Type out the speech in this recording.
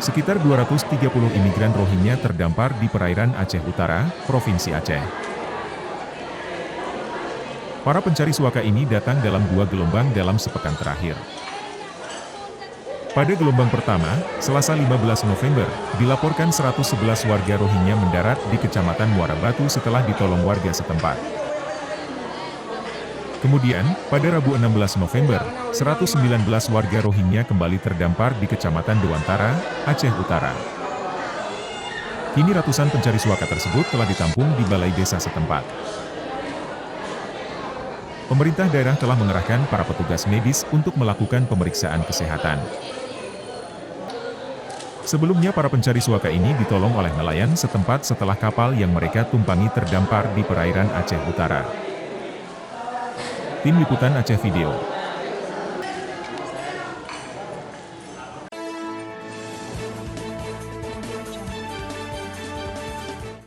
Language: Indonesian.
Sekitar 230 imigran Rohingya terdampar di perairan Aceh Utara, Provinsi Aceh. Para pencari suaka ini datang dalam 2 gelombang dalam sepekan terakhir. Pada gelombang pertama, Selasa 15 November, dilaporkan 111 warga Rohingya mendarat di Kecamatan Muara Batu setelah ditolong warga setempat. Kemudian, pada Rabu 16 November, 119 warga Rohingya kembali terdampar di Kecamatan Dewantara, Aceh Utara. Kini ratusan pencari suaka tersebut telah ditampung di balai desa setempat. Pemerintah daerah telah mengerahkan para petugas medis untuk melakukan pemeriksaan kesehatan. Sebelumnya para pencari suaka ini ditolong oleh nelayan setempat setelah kapal yang mereka tumpangi terdampar di perairan Aceh Utara. Tim Liputan Aceh Video.